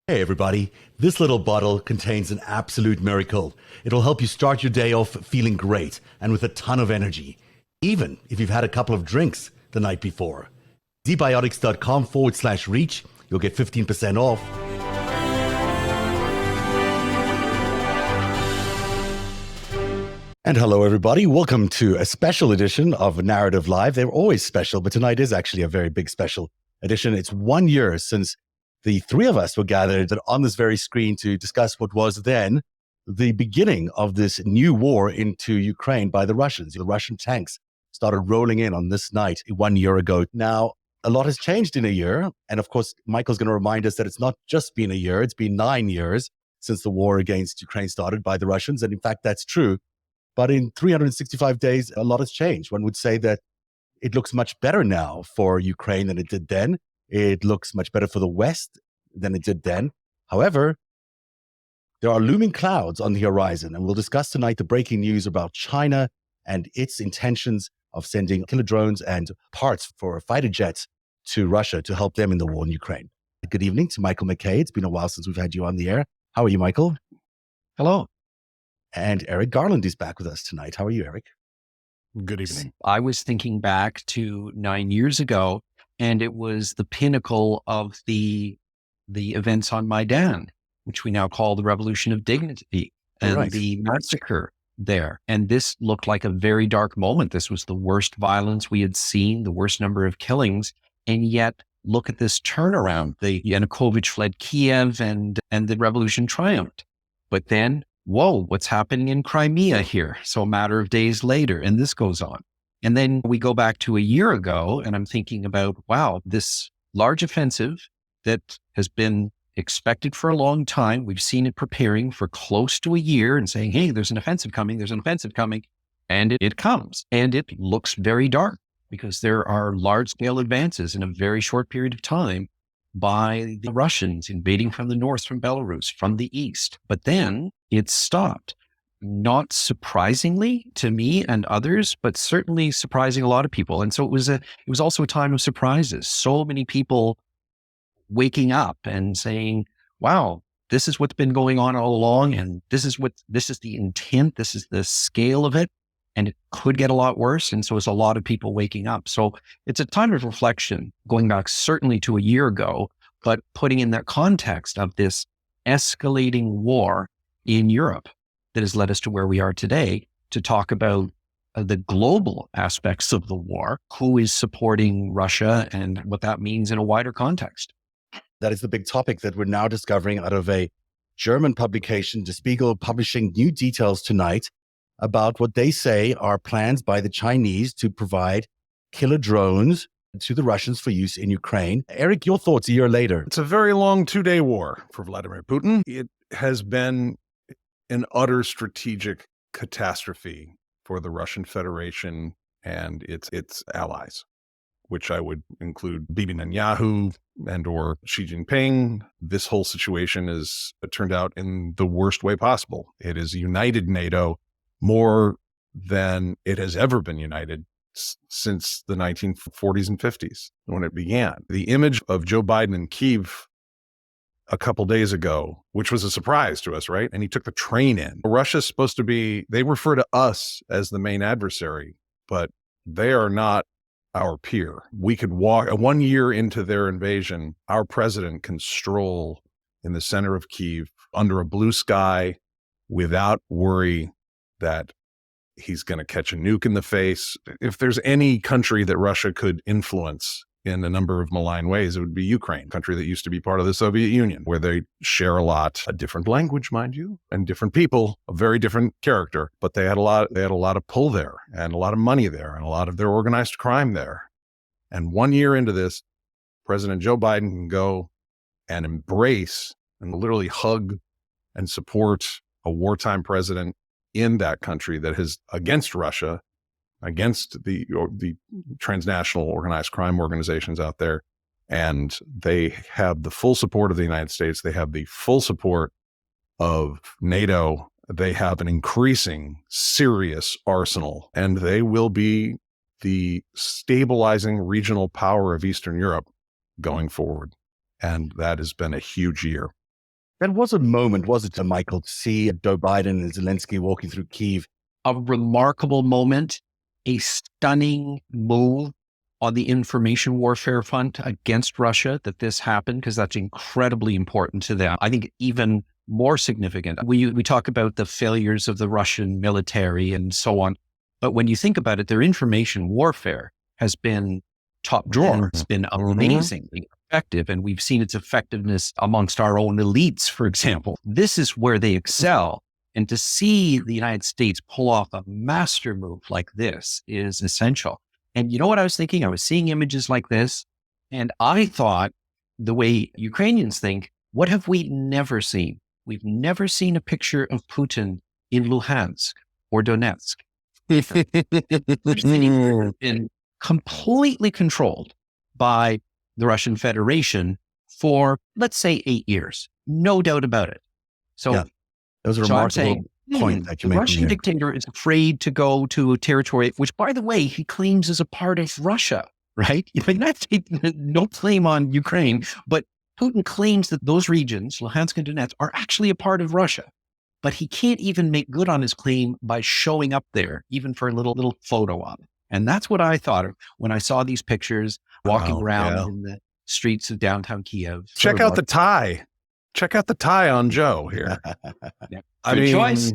Hey everybody, this little bottle contains an absolute miracle. It'll help you start your day off feeling great and with a ton of energy, even if you've had a couple of drinks the night before. dbiotics.com/reach, you'll get 15% off. And hello everybody, welcome to a special edition of Narrative Live. They're always special, but tonight is actually a very big special edition. It's 1 year since the three of us were gathered on this very screen to discuss what was then the beginning of this new war into Ukraine by the Russians. The Russian tanks started rolling in on this night 1 year ago. Now, a lot has changed in a year. And of course, Michael's going to remind us that it's not just been a year, it's been 9 years since the war against Ukraine started by the Russians. And in fact, that's true. But in 365 days, a lot has changed. One would say that it looks much better now for Ukraine than it did then. It looks much better for the West than it did then. However, there are looming clouds on the horizon, and we'll discuss tonight the breaking news about China and its intentions of sending killer drones and parts for fighter jets to Russia to help them in the war in Ukraine. Good evening to Michael McKay. It's been a while since we've had you on the air. How are you, Michael? Hello. And Eric Garland is back with us tonight. How are you, Eric? Good evening. I was thinking back to 9 years ago, and it was the pinnacle of the events on Maidan, which we now call the Revolution of Dignity, and the massacre there. And this looked like a very dark moment. This was the worst violence we had seen, the worst number of killings. And yet, look at this turnaround. Yanukovych fled Kiev and the revolution triumphed. But then, whoa, what's happening in Crimea here? So a matter of days later, and this goes on. And then we go back to a year ago, and I'm thinking about, wow, this large offensive that has been expected for a long time. We've seen it preparing for close to a year and saying, hey, there's an offensive coming, and it comes. And it looks very dark because there are large-scale advances in a very short period of time by the Russians invading from the north, from Belarus, from the east. But then it stopped. Not surprisingly to me and others, but certainly surprising a lot of people. And so it was also a time of surprises. So many people waking up and saying, wow, this is what's been going on all along. And this is the intent. This is the scale of it. And it could get a lot worse. And so it's a lot of people waking up. So it's a time of reflection, going back certainly to a year ago, but putting in that context of this escalating war in Europe that has led us to where we are today, to talk about the global aspects of the war, who is supporting Russia and what that means in a wider context. That is the big topic that we're now discovering out of a German publication, Der Spiegel, publishing new details tonight about what they say are plans by the Chinese to provide killer drones to the Russians for use in Ukraine. Eric, your thoughts a year later? It's a very long 2-day war for Vladimir Putin. It has been an utter strategic catastrophe for the Russian Federation and its allies, which I would include Bibi Netanyahu and or Xi Jinping. This whole situation has turned out in the worst way possible. It has united NATO more than it has ever been united since the 1940s and 50s when it began. The image of Joe Biden in Kyiv a couple days ago, which was a surprise to us, right? And he took the train in. Russia's supposed to be, they refer to us as the main adversary, but they are not our peer. We could walk 1 year into their invasion. Our president can stroll in the center of Kyiv under a blue sky without worry that he's going to catch a nuke in the face. If there's any country that Russia could influence in a number of malign ways, it would be Ukraine, a country that used to be part of the Soviet Union, where they share a different language, mind you, and different people, a very different character, but they had a lot of pull there and a lot of money there and a lot of their organized crime there. And 1 year into this, President Joe Biden can go and embrace and literally hug and support a wartime president in that country that is against Russia, against the transnational organized crime organizations out there. And they have the full support of the United States. They have the full support of NATO. They have an increasing serious arsenal, and they will be the stabilizing regional power of Eastern Europe going forward. And that has been a huge year. That was a moment, was it, Michael, to see Joe Biden and Zelensky walking through Kyiv? A remarkable moment, a stunning move on the information warfare front against Russia that this happened, because that's incredibly important to them. I think even more significant. We talk about the failures of the Russian military and so on, but when you think about it, their information warfare has been top drawer. It's been amazingly effective, and we've seen its effectiveness amongst our own elites, for example. This is where they excel. And to see the United States pull off a master move like this is essential. And you know what I was thinking? I was seeing images like this, and I thought, the way Ukrainians think, what have we never seen? We've never seen a picture of Putin in Luhansk or Donetsk. Been completely controlled by the Russian Federation for, let's say, 8 years. No doubt about it. So, that was a remarkable point that you made. The Russian dictator is afraid to go to a territory, which, by the way, he claims is a part of Russia, right? The United States, no claim on Ukraine, but Putin claims that those regions, Luhansk and Donetsk, are actually a part of Russia. But he can't even make good on his claim by showing up there, even for a little photo op. And that's what I thought of when I saw these pictures walking around in the streets of downtown Kiev. Check out the tie. Check out the tie on Joe here. I mean, choice.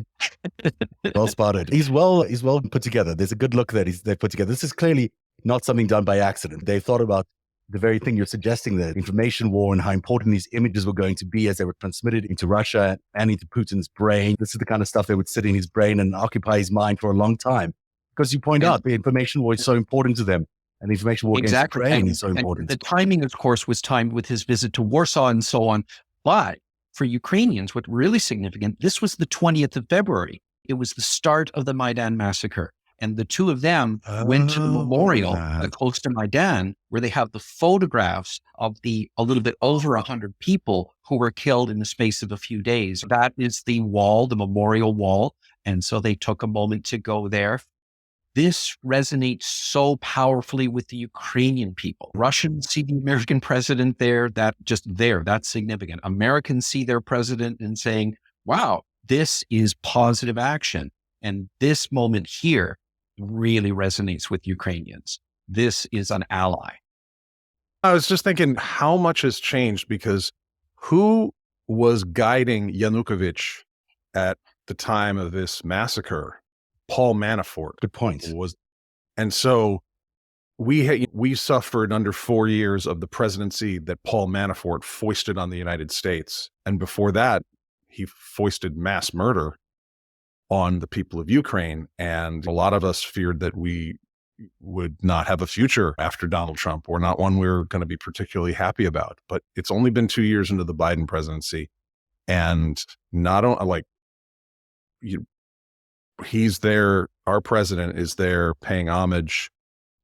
Well spotted. He's well put together. There's a good look that they've put together. This is clearly not something done by accident. They thought about the very thing you're suggesting, the information war, and how important these images were going to be as they were transmitted into Russia and into Putin's brain. This is the kind of stuff that would sit in his brain and occupy his mind for a long time. Because you point out the information war is so important to them. And the information war against Ukraine is so important. The timing, of course, was timed with his visit to Warsaw and so on. But for Ukrainians, what's really significant, this was the 20th of February. It was the start of the Maidan massacre. And the two of them went to the memorial close to Maidan, where they have the photographs of the a little bit over 100 people who were killed in the space of a few days. That is the wall, the memorial wall. And so they took a moment to go there. This resonates so powerfully with the Ukrainian people. Russians see the American president there, that's significant. Americans see their president and saying, wow, this is positive action. And this moment here really resonates with Ukrainians. This is an ally. I was just thinking how much has changed, because who was guiding Yanukovych at the time of this massacre? Paul Manafort. Good point. And so we suffered under 4 years of the presidency that Paul Manafort foisted on the United States. And before that, he foisted mass murder on the people of Ukraine. And a lot of us feared that we would not have a future after Donald Trump, or not one we're going to be particularly happy about. But it's only been 2 years into the Biden presidency. And not only he's there, our president is there paying homage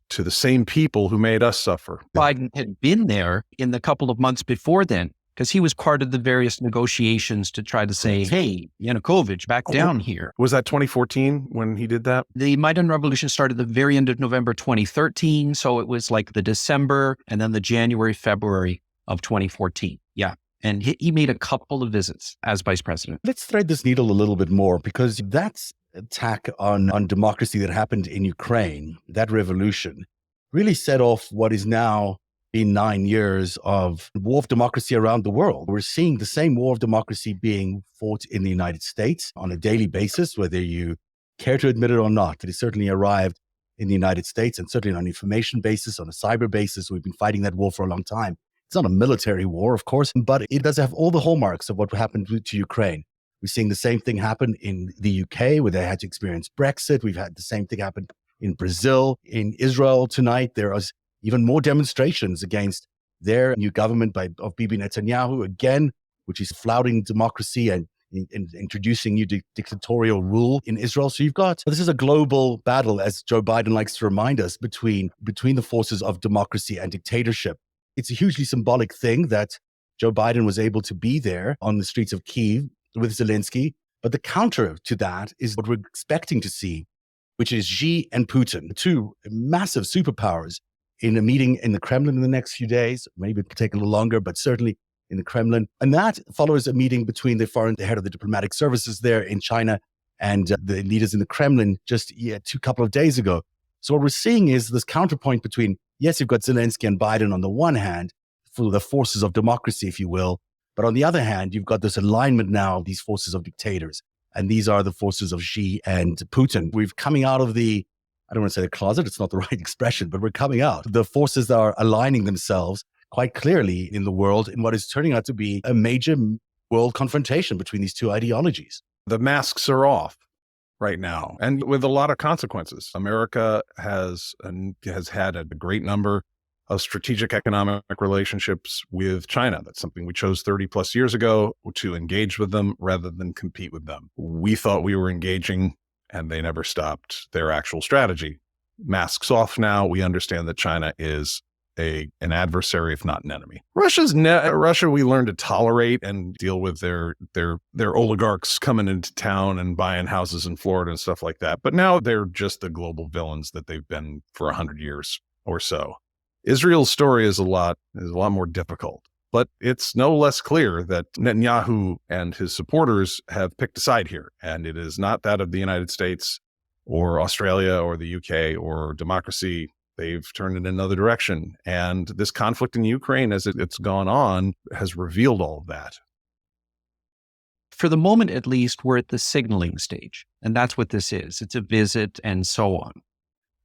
to the same people who made us suffer. Biden had been there in the couple of months before then, because he was part of the various negotiations to try to say, hey, Yanukovych, back down here. Was that 2014 when he did that? The Maidan Revolution started at the very end of November 2013. So it was like the December and then the January, February of 2014. Yeah. And he made a couple of visits as vice president. Let's thread this needle a little bit more, because that's attack on democracy that happened in Ukraine, that revolution, really set off what is now been 9 years of war of democracy around the world. We're seeing the same war of democracy being fought in the United States on a daily basis, whether you care to admit it or not. It has certainly arrived in the United States, and certainly on an information basis, on a cyber basis. We've been fighting that war for a long time. It's not a military war, of course, but it does have all the hallmarks of what happened to Ukraine. We're seeing the same thing happen in the UK, where they had to experience Brexit. We've had the same thing happen in Brazil, in Israel tonight. There is even more demonstrations against their new government of Bibi Netanyahu, again, which is flouting democracy and introducing new dictatorial rule in Israel. So this is a global battle, as Joe Biden likes to remind us, between the forces of democracy and dictatorship. It's a hugely symbolic thing that Joe Biden was able to be there on the streets of Kyiv with Zelensky. But the counter to that is what we're expecting to see, which is Xi and Putin, two massive superpowers, in a meeting in the Kremlin in the next few days. Maybe it could take a little longer, but certainly in the Kremlin. And that follows a meeting between the head of the diplomatic services there in China and the leaders in the Kremlin just couple of days ago. So what we're seeing is this counterpoint between, yes, you've got Zelensky and Biden on the one hand, for the forces of democracy, if you will. But on the other hand, you've got this alignment now of these forces of dictators. And these are the forces of Xi and Putin. We're coming out of I don't want to say the closet, it's not the right expression, but we're coming out. The forces that are aligning themselves quite clearly in the world in what is turning out to be a major world confrontation between these two ideologies. The masks are off right now, and with a lot of consequences. America has had a great number of strategic economic relationships with China. That's something we chose 30 plus years ago to engage with them rather than compete with them. We thought we were engaging, and they never stopped their actual strategy. Masks off now. We understand that China is an adversary, if not an enemy. Russia, we learned to tolerate and deal with their oligarchs coming into town and buying houses in Florida and stuff like that. But now they're just the global villains that they've been for 100 years or so. Israel's story is a lot more difficult, but it's no less clear that Netanyahu and his supporters have picked a side here, and it is not that of the United States or Australia or the UK or democracy. They've turned in another direction, and this conflict in Ukraine, as it's gone on, has revealed all of that. For the moment, at least, we're at the signaling stage, and that's what this is. It's a visit and so on.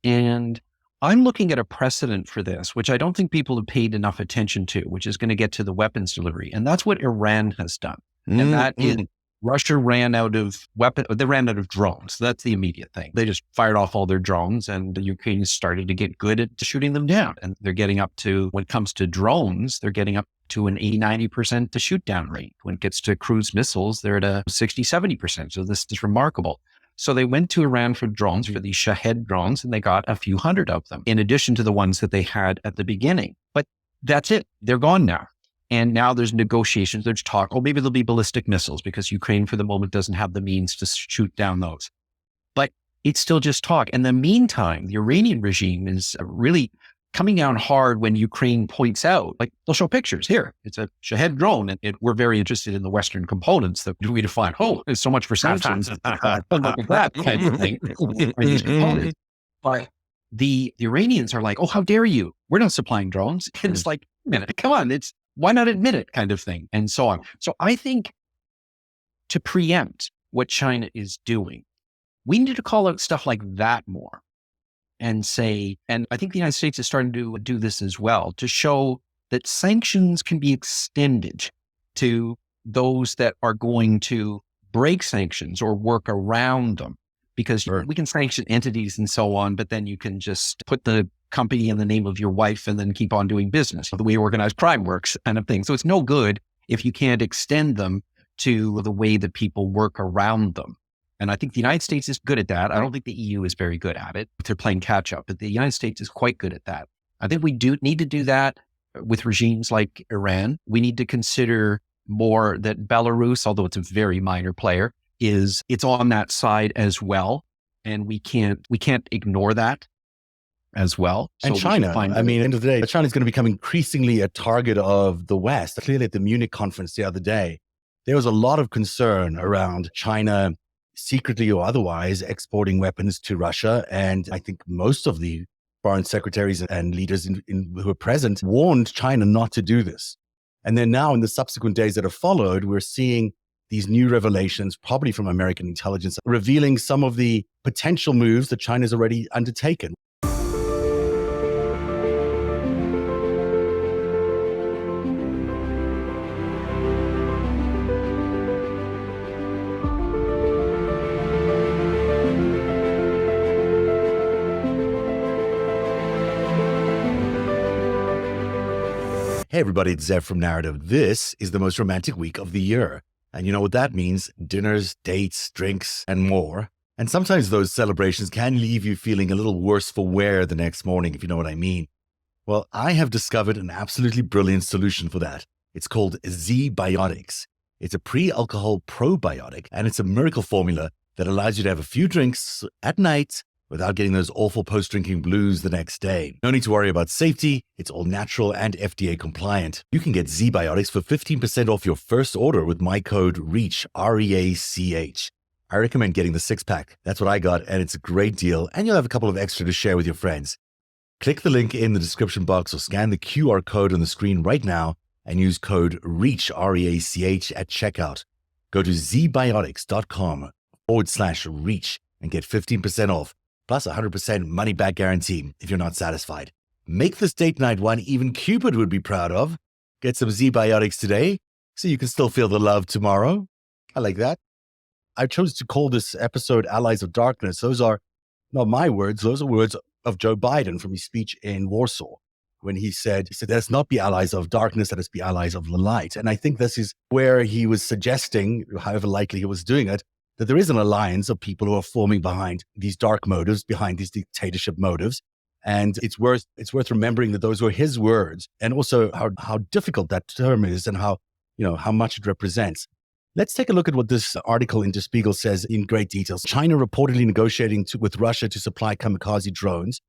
And I'm looking at a precedent for this, which I don't think people have paid enough attention to, which is going to get to the weapons delivery. And that's what Iran has done. And that is, Russia ran out of they ran out of drones. That's the immediate thing. They just fired off all their drones, and the Ukrainians started to get good at shooting them down. And they're getting up to, when it comes to drones, they're getting up to an 80-90% to shootdown rate. When it gets to cruise missiles, they're at a 60-70%. So this is remarkable. So they went to Iran for drones, for these Shahed drones, and they got a few hundred of them, in addition to the ones that they had at the beginning. But that's it. They're gone now. And now there's negotiations. There's talk, maybe there'll be ballistic missiles because Ukraine for the moment doesn't have the means to shoot down those. But it's still just talk. In the meantime, the Iranian regime is really coming down hard when Ukraine points out, like they'll show pictures. Here, it's a Shahed drone. And we're very interested in the Western components that we define. Oh, there's so much for sanctions. Look at that kind of thing. But the Iranians are like, oh, how dare you? We're not supplying drones. And it's like, a minute, come on, why not admit it kind of thing, and so on. So I think to preempt what China is doing, we need to call out stuff like that more and say, and I think the United States is starting to do this as well, to show that sanctions can be extended to those that are going to break sanctions or work around them. Because we can sanction entities and so on, but then you can just put the company in the name of your wife and then keep on doing business, the way organized crime works kind of thing. So it's no good if you can't extend them to the way that people work around them. And I think the United States is good at that. I don't think the EU is very good at it. They're playing catch up, but the United States is quite good at that. I think we do need to do that with regimes like Iran. We need to consider more that Belarus, although it's a very minor player, it's on that side as well. And we can't ignore that as well. And so China, I mean, at the end of the day, China is going to become increasingly a target of the West. Clearly at the Munich conference the other day, there was a lot of concern around China secretly or otherwise exporting weapons to Russia. And I think most of the foreign secretaries and leaders who were present warned China not to do this. And then now in the subsequent days that have followed, we're seeing these new revelations, probably from American intelligence, revealing some of the potential moves that China's already undertaken. Hey everybody, it's Zev from Narrative. This is the most romantic week of the year. And you know what that means? Dinners, dates, drinks, and more. And sometimes those celebrations can leave you feeling a little worse for wear the next morning, if you know what I mean. Well, I have discovered an absolutely brilliant solution for that. It's called Z-Biotics. It's a pre-alcohol probiotic, and it's a miracle formula that allows you to have a few drinks at night without getting those awful post-drinking blues the next day. No need to worry about safety. It's all natural and FDA compliant. You can get Z-Biotics for 15% off your first order with my code REACH, REACH. I recommend getting the 6-pack. That's what I got, and it's a great deal, and you'll have a couple of extra to share with your friends. Click the link in the description box or scan the QR code on the screen right now and use code REACH, REACH at checkout. Go to zbiotics.com/reach and get 15% off, plus 100% money-back guarantee if you're not satisfied. Make this date night one even Cupid would be proud of. Get some Z-Biotics today so you can still feel the love tomorrow. I like that. I chose to call this episode Allies of Darkness. Those are not my words. Those are words of Joe Biden from his speech in Warsaw, when he said, let's not be allies of darkness, let us be allies of the light. And I think this is where he was suggesting, however likely he was doing it, that there is an alliance of people who are forming behind these dark motives, behind these dictatorship motives. And it's worth remembering that those were his words, and also how difficult that term is and how much it represents. Let's take a look at what this article in Der Spiegel says in great detail. China reportedly negotiating with Russia to supply kamikaze drones.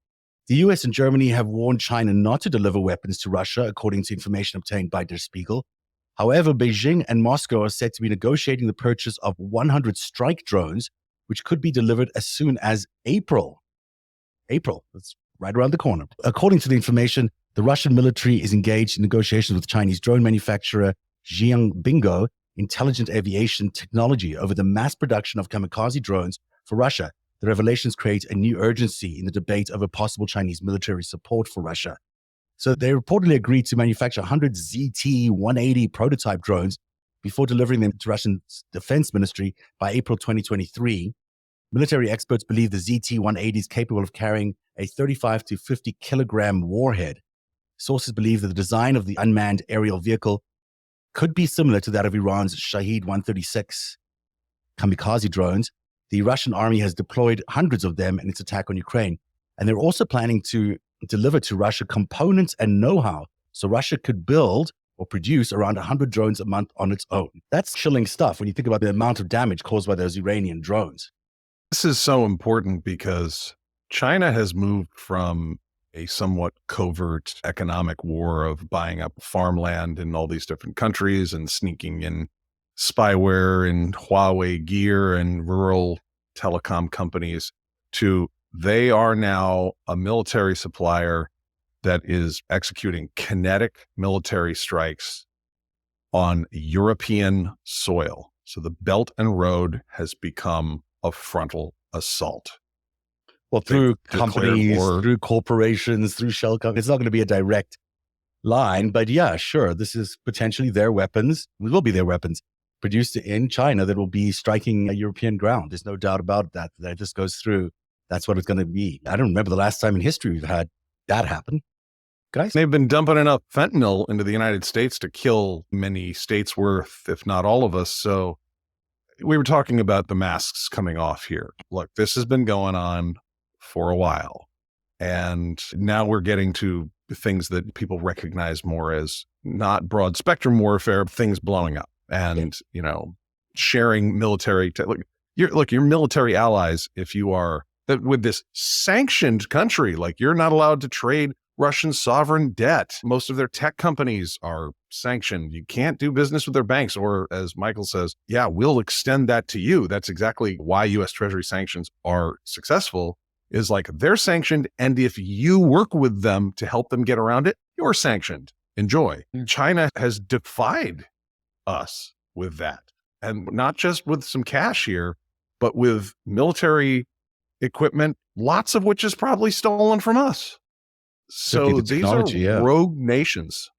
The US and Germany have warned China not to deliver weapons to Russia, according to information obtained by Der Spiegel. However, Beijing and Moscow are said to be negotiating the purchase of 100 strike drones, which could be delivered as soon as April. That's right around the corner. According to the information, the Russian military is engaged in negotiations with Chinese drone manufacturer Xianbingo Intelligent Aviation Technology over the mass production of kamikaze drones for Russia. The revelations create a new urgency in the debate over possible Chinese military support for Russia. So they reportedly agreed to manufacture 100 ZT-180 prototype drones before delivering them to Russian Defense Ministry by April 2023. Military experts believe the ZT-180 is capable of carrying a 35 to 50 kilogram warhead. Sources believe that the design of the unmanned aerial vehicle could be similar to that of Iran's Shahed-136 kamikaze drones. The Russian army has deployed hundreds of them in its attack on Ukraine. And they're also planning to deliver to Russia components and know-how, so Russia could build or produce around 100 drones a month on its own. That's chilling stuff when you think about the amount of damage caused by those Iranian drones. This is so important because China has moved from a somewhat covert economic war of buying up farmland in all these different countries and sneaking in spyware and Huawei gear and rural telecom companies to they are now a military supplier that is executing kinetic military strikes on European soil. So the Belt and Road has become a frontal assault. Well, through companies, through corporations, through shell companies. It's not going to be a direct line, but yeah, sure. This is potentially their weapons. It will be their weapons produced in China that will be striking European ground. There's no doubt about that. That just goes through. That's what it's going to be. I don't remember the last time in history we've had that happen. Guys? They've been dumping enough fentanyl into the United States to kill many states worth, if not all of us. So we were talking about the masks coming off here. Look, this has been going on for a while. And now we're getting to things that people recognize more as not broad spectrum warfare, things blowing up and, sharing military. You're military allies if you are with this sanctioned country. Like, you're not allowed to trade Russian sovereign debt. Most of their tech companies are sanctioned. You can't do business with their banks. Or as Michael says, yeah, we'll extend that to you. That's exactly why U.S. Treasury sanctions are successful. Is like they're sanctioned, and if you work with them to help them get around it, you're sanctioned. Enjoy. China has defied us with that, and not just with some cash here, but with military equipment, lots of which is probably stolen from us. So these are rogue nations.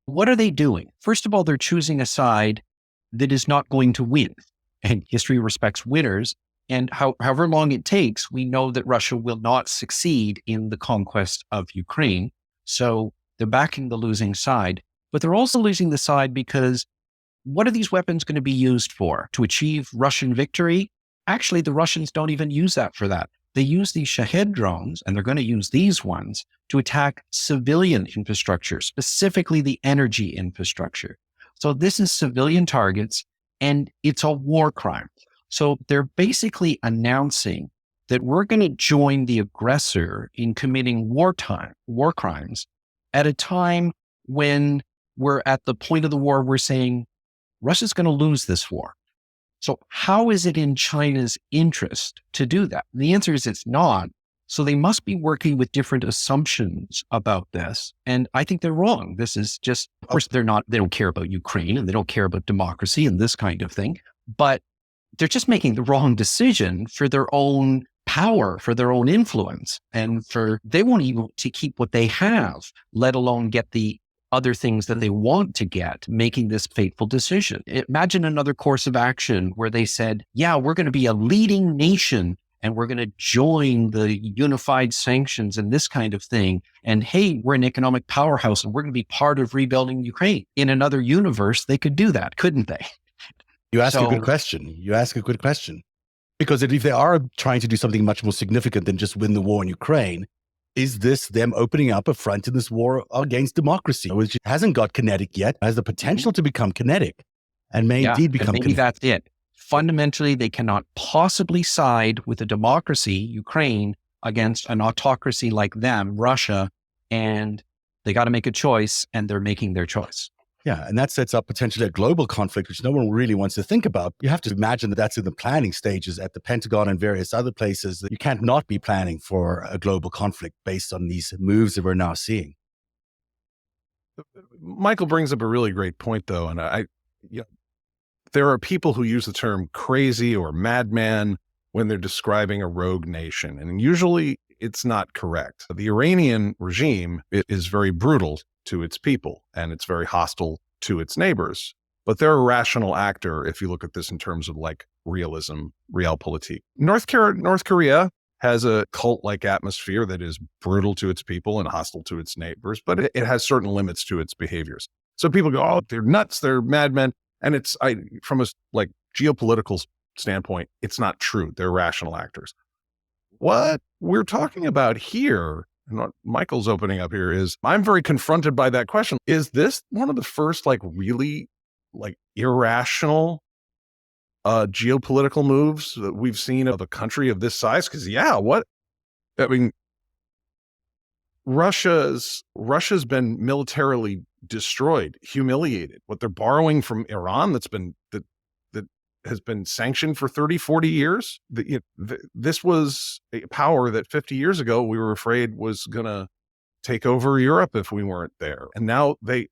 What are they doing? First of all, they're choosing a side that is not going to win, and history respects winners. And however long it takes, we know that Russia will not succeed in the conquest of Ukraine. So they're backing the losing side, but they're also losing the side because what are these weapons going to be used for? To achieve Russian victory? Actually, the Russians don't even use that for that. They use these Shahed drones, and they're going to use these ones to attack civilian infrastructure, specifically the energy infrastructure. So this is civilian targets, and it's a war crime. So they're basically announcing that we're going to join the aggressor in committing war crimes at a time when we're at the point of the war, we're saying Russia's going to lose this war. So how is it in China's interest to do that? And the answer is it's not. So they must be working with different assumptions about this. And I think they're wrong. This is just, of course, they don't care about Ukraine and they don't care about democracy and this kind of thing, but they're just making the wrong decision for their own power, for their own influence. And they won't even to keep what they have, let alone get the other things that they want to get, making this fateful decision. Imagine another course of action where they said, yeah, we're going to be a leading nation and we're going to join the unified sanctions and this kind of thing. And hey, we're an economic powerhouse and we're going to be part of rebuilding Ukraine. In another universe, they could do that, couldn't they? You ask a good question. Because if they are trying to do something much more significant than just win the war in Ukraine, is this them opening up a front in this war against democracy, which hasn't got kinetic yet, has the potential to become kinetic and may indeed become kinetic. Maybe that's it. Fundamentally, they cannot possibly side with a democracy, Ukraine, against an autocracy like them, Russia, and they got to make a choice, and they're making their choice. Yeah, and that sets up potentially a global conflict, which no one really wants to think about. You have to imagine that that's in the planning stages at the Pentagon and various other places, that you can't not be planning for a global conflict based on these moves that we're now seeing. Michael brings up a really great point, though, and there are people who use the term crazy or madman when they're describing a rogue nation, and usually it's not correct. The Iranian regime is very brutal to its people, and it's very hostile to its neighbors. But they're a rational actor if you look at this in terms of like realism, realpolitik. North Korea has a cult-like atmosphere that is brutal to its people and hostile to its neighbors, but it has certain limits to its behaviors. So people go, oh, they're nuts, they're madmen. And from a like geopolitical standpoint, it's not true. They're rational actors. What we're talking about here, and what Michael's opening up here, is I'm very confronted by that question. Is this one of the first really irrational geopolitical moves that we've seen of a country of this size? Because Russia's been militarily destroyed, humiliated. What they're borrowing from Iran that has been sanctioned for 30, 40 years. This was a power that 50 years ago we were afraid was going to take over Europe if we weren't there. And now they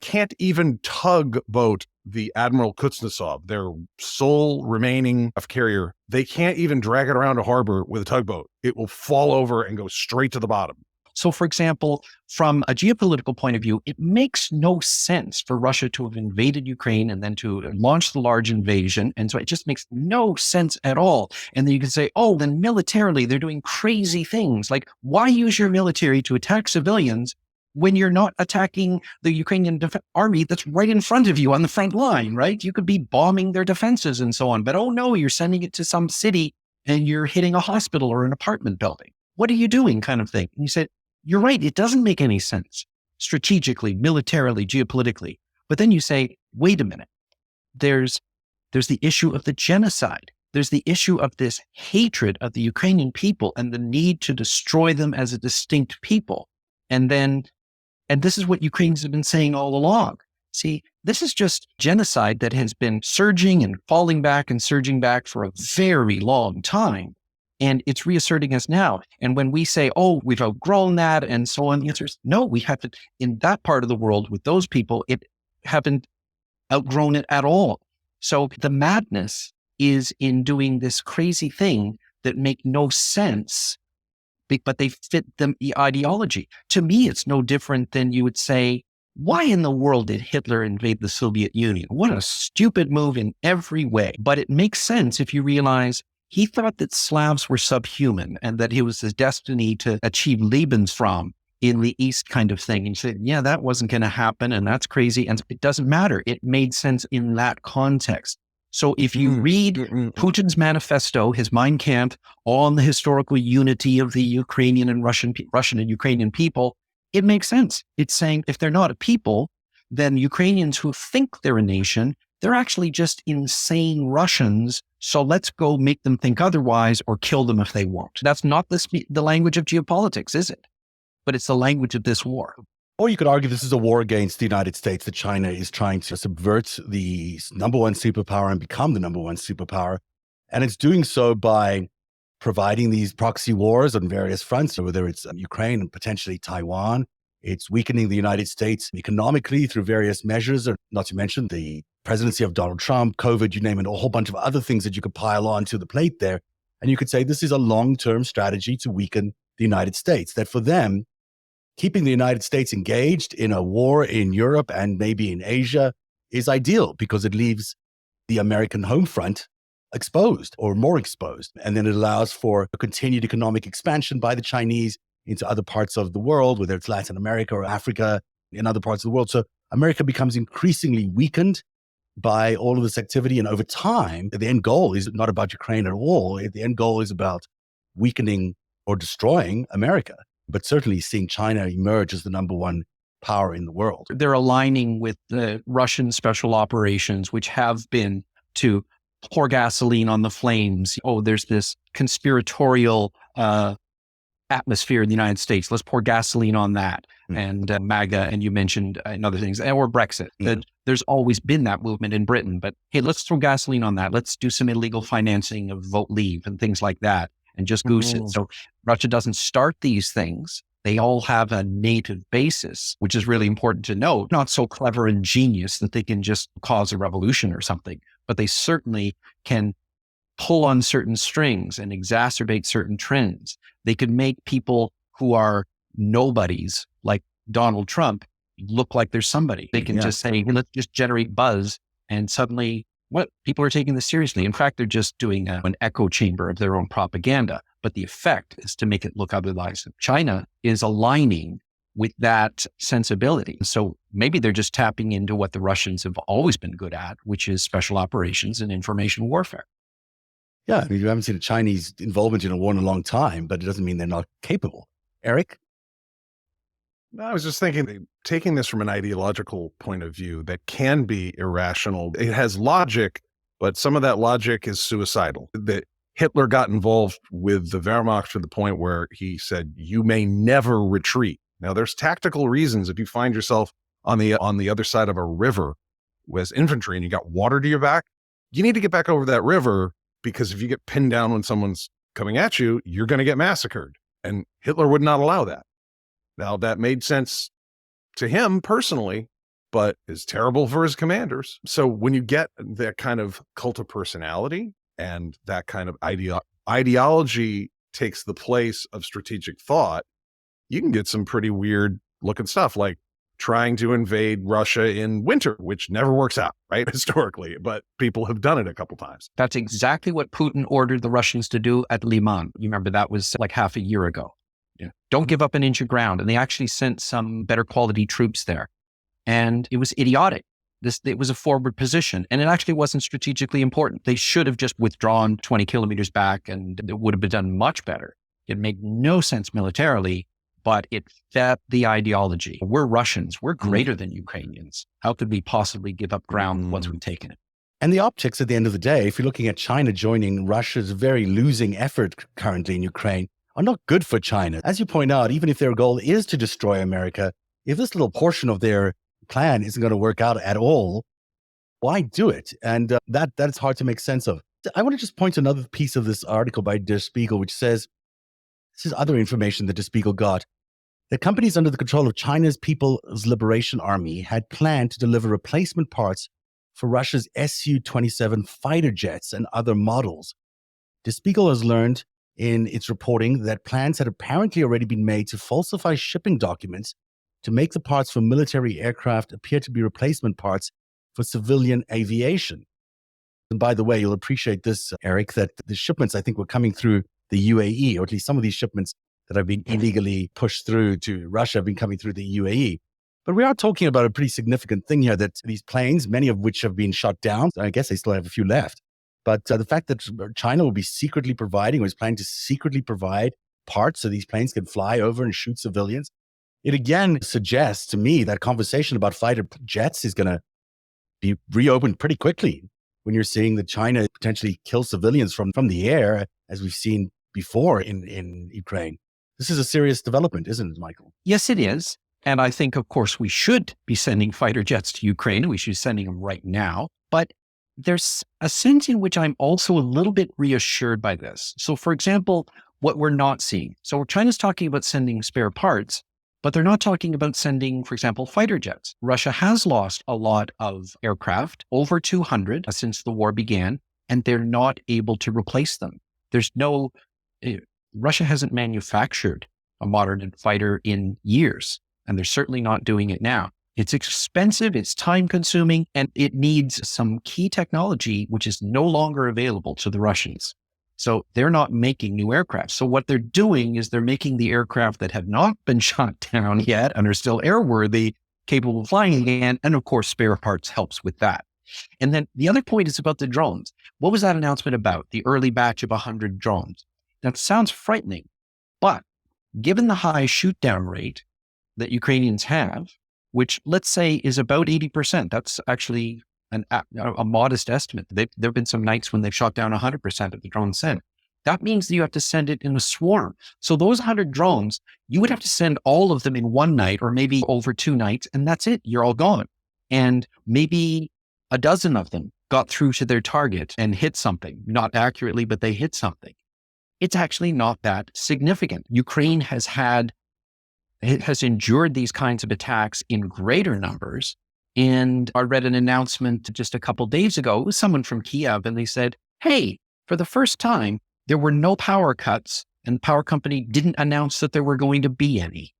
can't even tugboat the Admiral Kuznetsov, their sole remaining carrier. They can't even drag it around a harbor with a tugboat. It will fall over and go straight to the bottom. So, for example, from a geopolitical point of view, it makes no sense for Russia to have invaded Ukraine and then to launch the large invasion. And so it just makes no sense at all. And then you can say, oh, then militarily, they're doing crazy things. Like, why use your military to attack civilians when you're not attacking the Ukrainian army that's right in front of you on the front line, right? You could be bombing their defenses and so on. But, oh, no, you're sending it to some city and you're hitting a hospital or an apartment building. What are you doing, kind of thing? And you said, you're right. It doesn't make any sense strategically, militarily, geopolitically. But then you say, wait a minute, there's the issue of the genocide. There's the issue of this hatred of the Ukrainian people and the need to destroy them as a distinct people. And this is what Ukrainians have been saying all along. See, this is just genocide that has been surging and falling back and surging back for a very long time. And it's reasserting us now. And when we say, oh, we've outgrown that and so on, the answer is no, we haven't. In that part of the world with those people, it haven't outgrown it at all. So the madness is in doing this crazy thing that make no sense, but they fit the ideology. To me, it's no different than you would say, why in the world did Hitler invade the Soviet Union? What a stupid move in every way. But it makes sense if you realize he thought that Slavs were subhuman and that it was his destiny to achieve Lebensraum in the East kind of thing. And he said, yeah, that wasn't going to happen. And that's crazy. And it doesn't matter. It made sense in that context. So if you read Putin's manifesto, his Mein Kampf, on the historical unity of the Ukrainian and Russian and Ukrainian people, it makes sense. It's saying if they're not a people, then Ukrainians who think they're a nation They're actually just insane Russians. So let's go make them think otherwise or kill them if they won't. That's not the language of geopolitics, is it? But it's the language of this war. Or you could argue this is a war against the United States, that China is trying to subvert the number one superpower and become the number one superpower. And it's doing so by providing these proxy wars on various fronts, whether it's Ukraine and potentially Taiwan. It's weakening the United States economically through various measures, or not to mention the presidency of Donald Trump, COVID, you name it, a whole bunch of other things that you could pile on to the plate there. And you could say this is a long-term strategy to weaken the United States, that for them, keeping the United States engaged in a war in Europe and maybe in Asia is ideal because it leaves the American home front exposed or more exposed. And then it allows for a continued economic expansion by the Chinese into other parts of the world, whether it's Latin America or Africa, in other parts of the world. So America becomes increasingly weakened by all of this activity. And over time, the end goal is not about Ukraine at all. The end goal is about weakening or destroying America, but certainly seeing China emerge as the number one power in the world. They're aligning with the Russian special operations, which have been to pour gasoline on the flames. Oh, there's this conspiratorial atmosphere in the United States. Let's pour gasoline on that. And MAGA, and you mentioned and other things, or Brexit. There's always been that movement in Britain, but hey, let's throw gasoline on that. Let's do some illegal financing of vote leave and things like that, and just goose it. So Russia doesn't start these things. They all have a native basis, which is really important to note. Not so clever and genius that they can just cause a revolution or something, but they certainly can pull on certain strings and exacerbate certain trends. They could make people who are nobodies, like Donald Trump, look like there's somebody. They can just say, hey, let's just generate buzz, and suddenly people are taking this seriously. In fact, they're just doing an echo chamber of their own propaganda, but the effect is to make it look otherwise. China is aligning with that sensibility. So maybe they're just tapping into what the Russians have always been good at, which is special operations and information warfare. Yeah, I mean, you haven't seen a Chinese involvement in a war in a long time, but it doesn't mean they're not capable. Eric? I was just thinking, taking this from an ideological point of view, that can be irrational. It has logic, but some of that logic is suicidal. That Hitler got involved with the Wehrmacht to the point where he said, you may never retreat. Now, there's tactical reasons. If you find yourself on the other side of a river as infantry and you got water to your back, you need to get back over that river, because if you get pinned down when someone's coming at you, you're going to get massacred. And Hitler would not allow that. Now, that made sense to him personally, but is terrible for his commanders. So when you get that kind of cult of personality and that kind of ideology takes the place of strategic thought, you can get some pretty weird looking stuff, like trying to invade Russia in winter, which never works out, right? Historically, but people have done it a couple times. That's exactly what Putin ordered the Russians to do at Liman. You remember that was like half a year ago. Yeah. Don't give up an inch of ground. And they actually sent some better quality troops there. And it was idiotic. It was a forward position, and it actually wasn't strategically important. They should have just withdrawn 20 kilometers back, and it would have been done much better. It made no sense militarily, but it fit the ideology. We're Russians. We're greater than Ukrainians. How could we possibly give up ground once we've taken it? And the optics at the end of the day, if you're looking at China joining Russia's very losing effort currently in Ukraine, are not good for China. As you point out, even if their goal is to destroy America, if this little portion of their plan isn't going to work out at all, why do it? And that's hard to make sense of. I want to just point to another piece of this article by Der Spiegel, which says, this is other information that Der Spiegel got, that companies under the control of China's People's Liberation Army had planned to deliver replacement parts for Russia's Su-27 fighter jets and other models. Der Spiegel has learned in its reporting that plans had apparently already been made to falsify shipping documents to make the parts for military aircraft appear to be replacement parts for civilian aviation. And by the way, you'll appreciate this, Eric, that the shipments, I think, were coming through the UAE, or at least some of these shipments that have been illegally pushed through to Russia have been coming through the UAE. But we are talking about a pretty significant thing here, that these planes, many of which have been shot down, I guess they still have a few left. But the fact that China will be secretly providing, or is planning to secretly provide parts so these planes can fly over and shoot civilians, it again suggests to me that conversation about fighter jets is going to be reopened pretty quickly when you're seeing that China potentially kill civilians from the air, as we've seen before in Ukraine. This is a serious development, isn't it, Michael? Yes, it is. And I think, of course, we should be sending fighter jets to Ukraine. We should be sending them right now. But there's a sense in which I'm also a little bit reassured by this. So, for example, what we're not seeing. So China's talking about sending spare parts, but they're not talking about sending, for example, fighter jets. Russia has lost a lot of aircraft, over 200 since the war began, and they're not able to replace them. Russia hasn't manufactured a modern fighter in years, and they're certainly not doing it now. It's expensive, it's time consuming, and it needs some key technology which is no longer available to the Russians. So they're not making new aircraft. So what they're doing is they're making the aircraft that have not been shot down yet and are still airworthy, capable of flying again. And of course, spare parts helps with that. And then the other point is about the drones. What was that announcement about? The early batch of 100 drones. That sounds frightening, but given the high shootdown rate that Ukrainians have, which let's say is about 80%, that's actually a modest estimate. There have been some nights when they've shot down 100% of the drones sent. That means that you have to send it in a swarm. So those 100 drones, you would have to send all of them in one night or maybe over 2 nights, and that's it. You're all gone. And maybe a dozen of them got through to their target and hit something, not accurately, but they hit something. It's actually not that significant. Ukraine has endured these kinds of attacks in greater numbers. And I read an announcement just a couple of days ago. It was someone from Kiev, and they said, hey, for the first time, there were no power cuts, and the power company didn't announce that there were going to be any.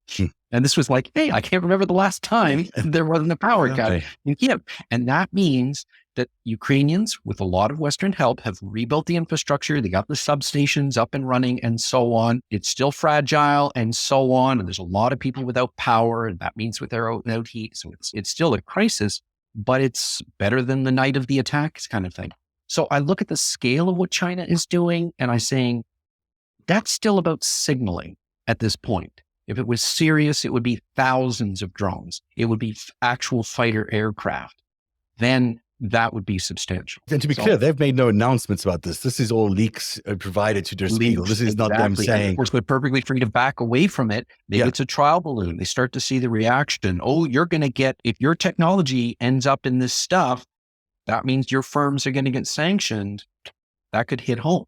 And this was like, hey, I can't remember the last time there wasn't a power cut in Kiev. And that means that Ukrainians, with a lot of Western help, have rebuilt the infrastructure. They got the substations up and running and so on. It's still fragile and so on. And there's a lot of people without power, and that means without heat. So it's still a crisis, but it's better than the night of the attacks kind of thing. So I look at the scale of what China is doing, and I'm saying that's still about signaling at this point. If it was serious, it would be thousands of drones. It would be actual fighter aircraft. Then that would be substantial. And to be clear, they've made no announcements about this. This is all leaks provided to Der Spiegel. This is not them saying. And of course, they're perfectly free to back away from it. Maybe it's a trial balloon. They start to see the reaction. Oh, you're going to get, if your technology ends up in this stuff, that means your firms are going to get sanctioned. That could hit home.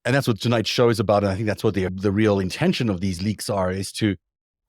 And that's what tonight's show is about. And I think that's what the real intention of these leaks are, is to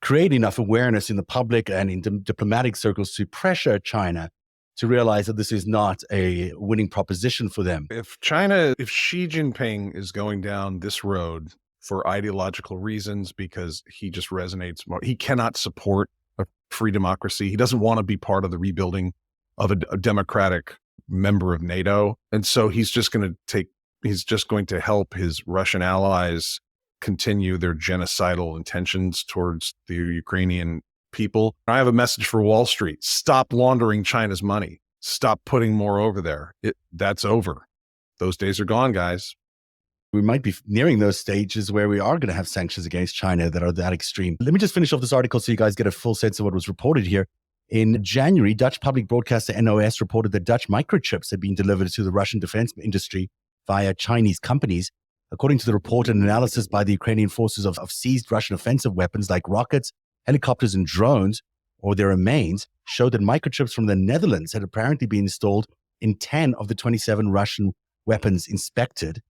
create enough awareness in the public and in diplomatic circles to pressure China to realize that this is not a winning proposition for them. If Xi Jinping is going down this road for ideological reasons because he just resonates more, he cannot support a free democracy. He doesn't want to be part of the rebuilding of a democratic member of NATO. And so he's just going to help his Russian allies continue their genocidal intentions towards the Ukrainian people. I have a message for Wall Street. Stop laundering China's money. Stop putting more over there. That's over. Those days are gone, guys. We might be nearing those stages where we are going to have sanctions against China that are that extreme. Let me just finish off this article so you guys get a full sense of what was reported here. In January, Dutch public broadcaster NOS reported that Dutch microchips had been delivered to the Russian defense industry via Chinese companies. According to the report, an analysis by the Ukrainian forces of seized Russian offensive weapons like rockets, helicopters, and drones, or their remains, showed that microchips from the Netherlands had apparently been installed in 10 of the 27 Russian weapons inspected.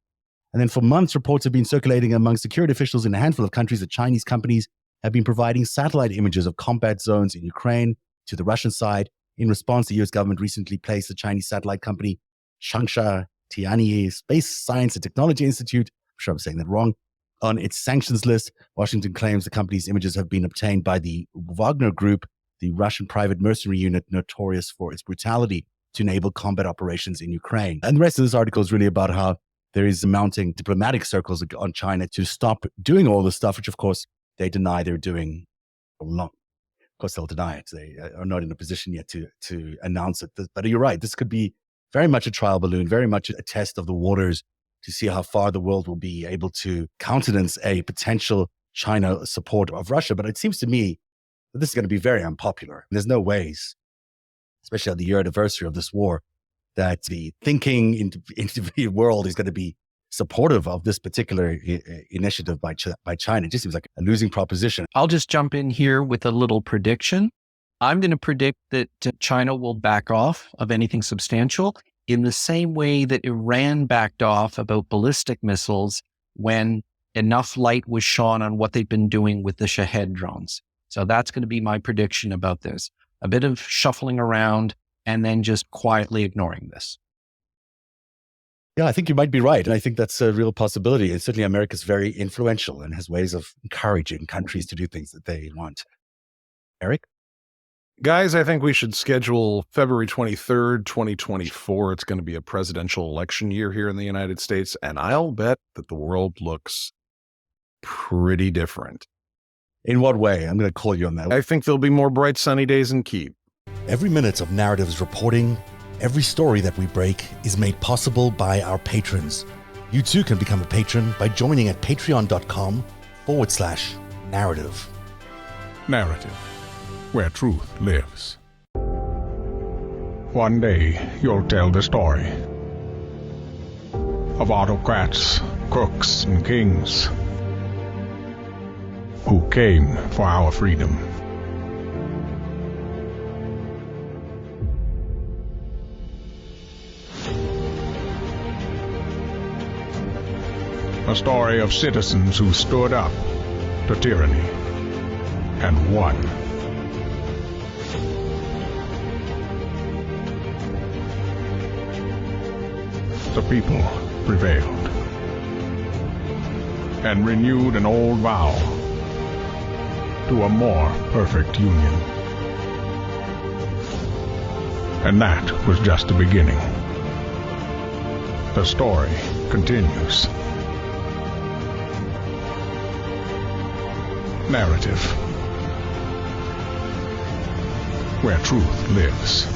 And then for months, reports have been circulating among security officials in a handful of countries that Chinese companies have been providing satellite images of combat zones in Ukraine to the Russian side. In response, the US government recently placed the Chinese satellite company Changsha Tianyi Space Science and Technology Institute, I'm sure I'm saying that wrong, on its sanctions list. Washington claims the company's images have been obtained by the Wagner Group, the Russian private mercenary unit notorious for its brutality to enable combat operations in Ukraine. And the rest of this article is really about how there is mounting diplomatic circles on China to stop doing all this stuff, which of course they deny they're doing all along. Of course, they'll deny it. They are not in a position yet to announce it. But you're right. This could be very much a trial balloon, very much a test of the waters to see how far the world will be able to countenance a potential China support of Russia. But it seems to me that this is going to be very unpopular. There's no ways, especially on the year anniversary of this war, that the thinking individual world is going to be supportive of this particular initiative by China. It just seems like a losing proposition. I'll just jump in here with a little prediction. I'm going to predict that China will back off of anything substantial in the same way that Iran backed off about ballistic missiles when enough light was shone on what they've been doing with the Shahed drones. So that's going to be my prediction about this. A bit of shuffling around and then just quietly ignoring this. Yeah, I think you might be right. And I think that's a real possibility. And certainly America's very influential and has ways of encouraging countries to do things that they want. Eric? Guys, I think we should schedule February 23rd, 2024. It's going to be a presidential election year here in the United States, and I'll bet that the world looks pretty different. In what way? I'm going to call you on that. I think there'll be more bright, sunny days in Kyiv. Every minute of Narratives reporting, every story that we break is made possible by our patrons. You too can become a patron by joining at patreon.com/narrative. Narrative, where truth lives. One day, you'll tell the story of autocrats, crooks, and kings who came for our freedom. A story of citizens who stood up to tyranny and won. The people prevailed and renewed an old vow to a more perfect union. And that was just the beginning. The story continues. Narrative, where truth lives.